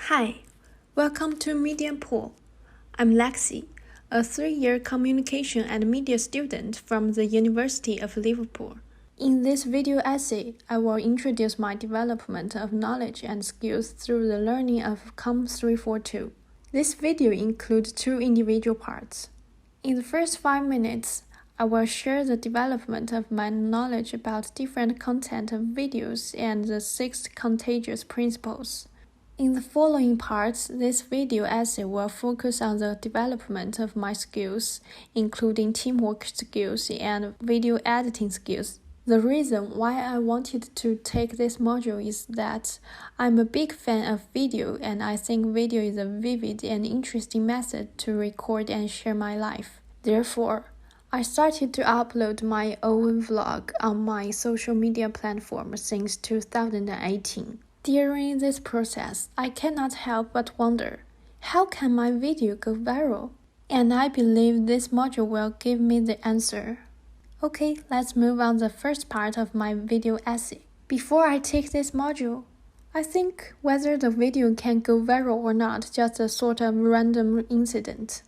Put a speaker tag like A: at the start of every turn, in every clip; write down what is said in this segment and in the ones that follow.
A: Hi, welcome to Media Pool. I'm Lexi, a 3-year communication and media student from the University of Liverpool. In this video essay, I will introduce my development of knowledge and skills through the learning of COM342. This video includes 2 individual parts. In the first 5 minutes, I will share the development of my knowledge about different content of videos and the 6 contagious principles. In the following parts, this video essay will focus on the development of my skills, including teamwork skills and video editing skills. The reason why I wanted to take this module is that I'm a big fan of video, and I think video is a vivid and interesting method to record and share my life. Therefore, I started to upload my own vlog on my social media platform since 2018. During this process, I cannot help but wonder, how can my video go viral? And I believe this module will give me the answer. Okay, let's move on the first part of my video essay. Before I take this module, I think whether the video can go viral or not just a sort of random incident.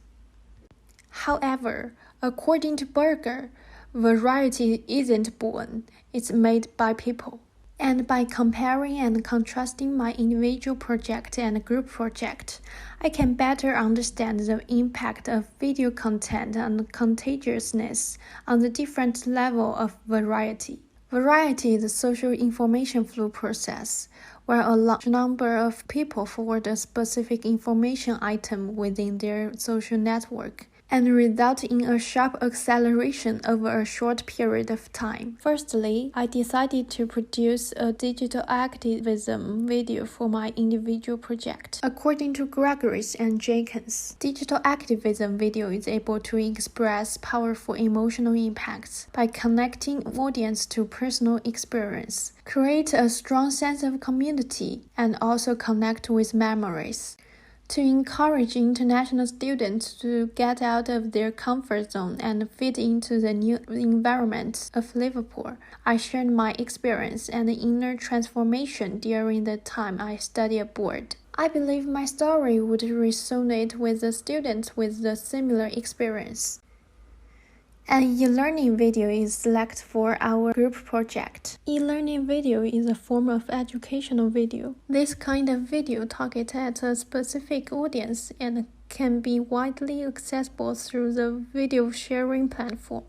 A: However, according to Berger, variety isn't born, it's made by people. And by comparing and contrasting my individual project and group project, I can better understand the impact of video content and contagiousness on the different level of variety. Variety is a social information flow process, where a large number of people forward a specific information item within their social network, and result in a sharp acceleration over a short period of time. Firstly, I decided to produce a digital activism video for my individual project. According to Gregoris and Jenkins, digital activism video is able to express powerful emotional impacts by connecting audience to personal experience, create a strong sense of community, and also connect with memories. To encourage international students to get out of their comfort zone and fit into the new environment of Liverpool, I shared my experience and inner transformation during the time I studied abroad. I believe my story would resonate with the students with the similar experience. An e-learning video is selected for our group project. E-learning video is a form of educational video. This kind of video targets at a specific audience and can be widely accessible through the video sharing platform.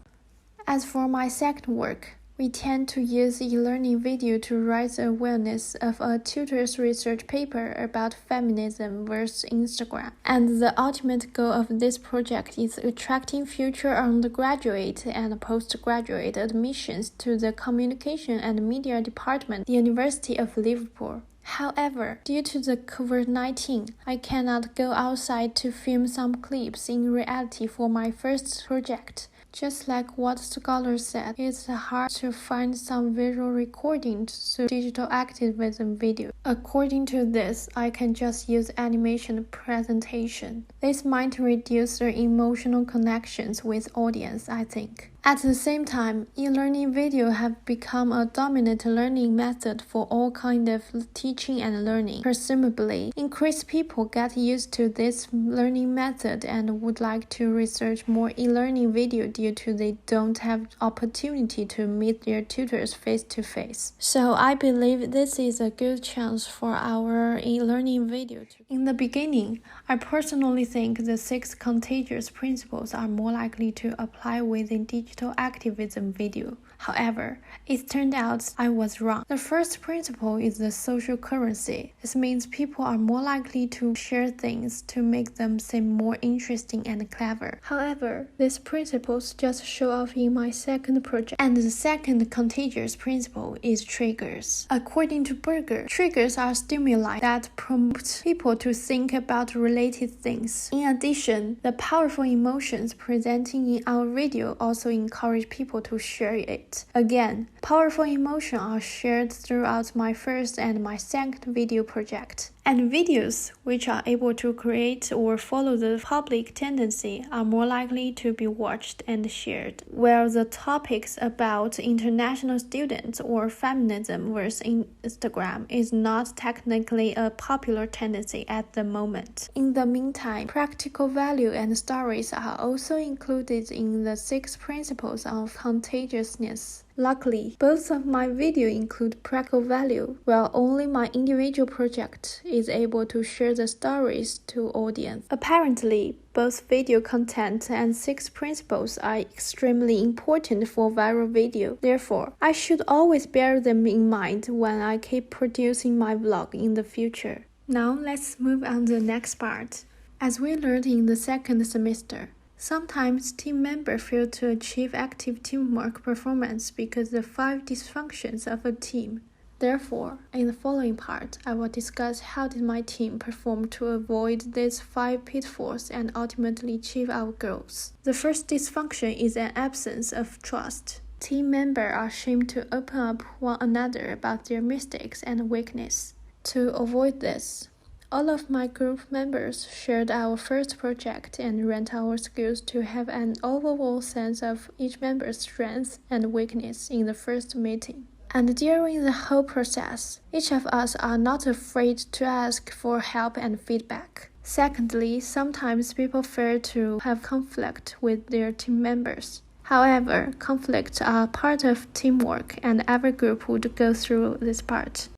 A: As for my second work, we tend to use e-learning video to raise awareness of a tutor's research paper about feminism versus Instagram. And the ultimate goal of this project is attracting future undergraduate and postgraduate admissions to the Communication and Media Department, the University of Liverpool. However, due to the COVID-19, I cannot go outside to film some clips in reality for my first project. Just like what scholars said, it's hard to find some visual recordings through digital activism video. According to this, I can just use animation presentation. This might reduce the emotional connections with audience, I think. At the same time, e-learning video have become a dominant learning method for all kinds of teaching and learning. Presumably, increased people get used to this learning method and would like to research more e-learning video due to they don't have opportunity to meet their tutors face-to-face. So I believe this is a good chance for our e-learning video. In the beginning, I personally think the 6 contagious principles are more likely to apply within digital activism video. However, it turned out I was wrong. The first principle is the social currency. This means people are more likely to share things to make them seem more interesting and clever. However, these principles just show off in my second project. And the second contagious principle is triggers. According to Berger, triggers are stimuli that prompt people to think about related things. In addition, the powerful emotions presenting in our video also encourage people to share it. Again, powerful emotions are shared throughout my first and my second video project. And videos which are able to create or follow the public tendency are more likely to be watched and shared, while the topics about international students or feminism versus Instagram is not technically a popular tendency at the moment. In the meantime, practical value and stories are also included in the 6 principles of contagiousness. Luckily, both of my videos include practical value, while only my individual project is able to share the stories to audience. Apparently, both video content and 6 principles are extremely important for viral video. Therefore, I should always bear them in mind when I keep producing my vlog in the future. Now let's move on to the next part. As we learned in the 2nd semester, sometimes team members fail to achieve active teamwork performance because of the 5 dysfunctions of a team. Therefore, in the following part, I will discuss how did my team perform to avoid these 5 pitfalls and ultimately achieve our goals. The first dysfunction is an absence of trust. Team members are ashamed to open up one another about their mistakes and weakness. To avoid this, all of my group members shared our first project and ranked our skills to have an overall sense of each member's strengths and weakness in the first meeting. And during the whole process, each of us are not afraid to ask for help and feedback. Secondly, sometimes people fear to have conflict with their team members. However, conflicts are part of teamwork and every group would go through this part.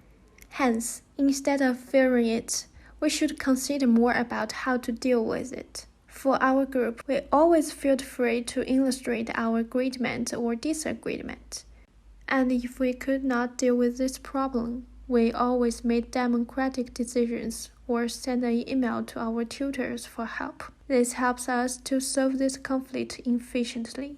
A: Hence, instead of fearing it, we should consider more about how to deal with it. For our group, we always felt free to illustrate our agreement or disagreement. And if we could not deal with this problem, we always made democratic decisions or sent an email to our tutors for help. This helps us to solve this conflict efficiently.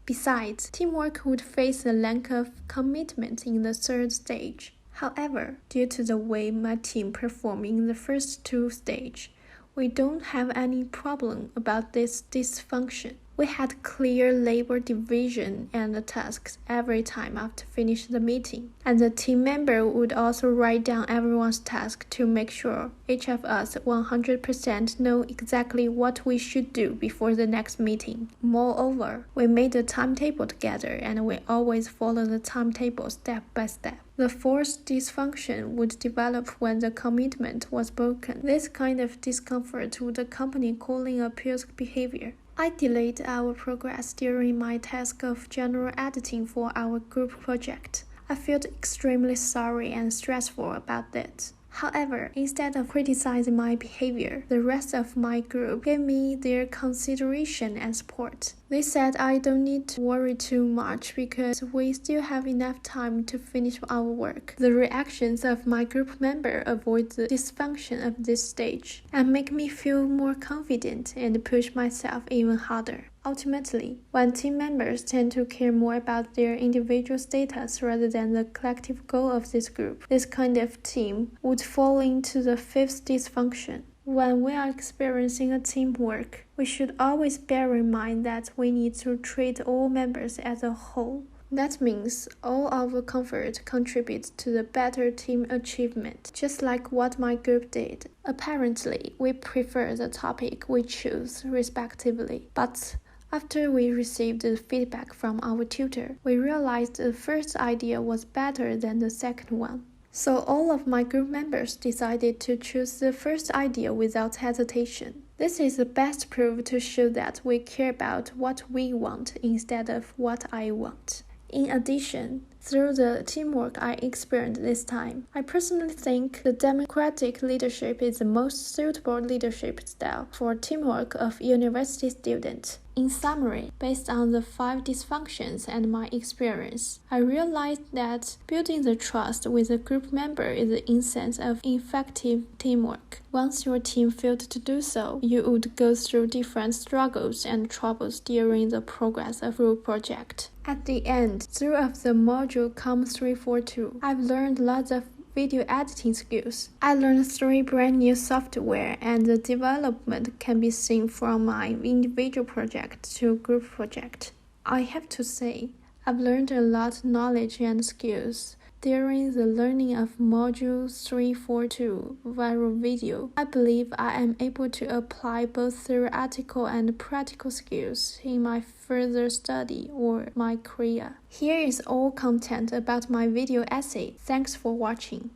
A: Besides, teamwork would face a lack of commitment in the 3rd stage. However, due to the way my team performed in the first 2 stages, we don't have any problem about this dysfunction. We had clear labor division and tasks every time after finishing the meeting, and the team member would also write down everyone's task to make sure each of us 100% know exactly what we should do before the next meeting. Moreover, we made a timetable together and we always follow the timetable step by step. The 4th dysfunction would develop when the commitment was broken. This kind of discomfort would accompany calling a peer's behavior. I delayed our progress during my task of general editing for our group project. I felt extremely sorry and stressful about that. However, instead of criticizing my behavior, the rest of my group gave me their consideration and support. They said I don't need to worry too much because we still have enough time to finish our work. The reactions of my group member avoid the dysfunction of this stage and make me feel more confident and push myself even harder. Ultimately, when team members tend to care more about their individual status rather than the collective goal of this group, this kind of team would fall into the 5th dysfunction. When we are experiencing a teamwork, we should always bear in mind that we need to treat all members as a whole. That means all our comfort contributes to the better team achievement, just like what my group did. Apparently, we prefer the topic we choose respectively, but after we received the feedback from our tutor, we realized the first idea was better than the second one. So all of my group members decided to choose the first idea without hesitation. This is the best proof to show that we care about what we want instead of what I want. In addition, through the teamwork I experienced this time, I personally think the democratic leadership is the most suitable leadership style for teamwork of university students. In summary, based on the 5 dysfunctions and my experience, I realized that building the trust with a group member is the essence of effective teamwork. Once your team failed to do so, you would go through different struggles and troubles during the progress of your project. At the end, through of the module COM342, I've learned lots of video editing skills. I learned 3 brand new software and the development can be seen from my individual project to group project. I have to say, I've learned a lot of knowledge and skills during the learning of Module 342 viral video. I believe I am able to apply both theoretical and practical skills in my further study or my career. Here is all content about my video essay. Thanks for watching.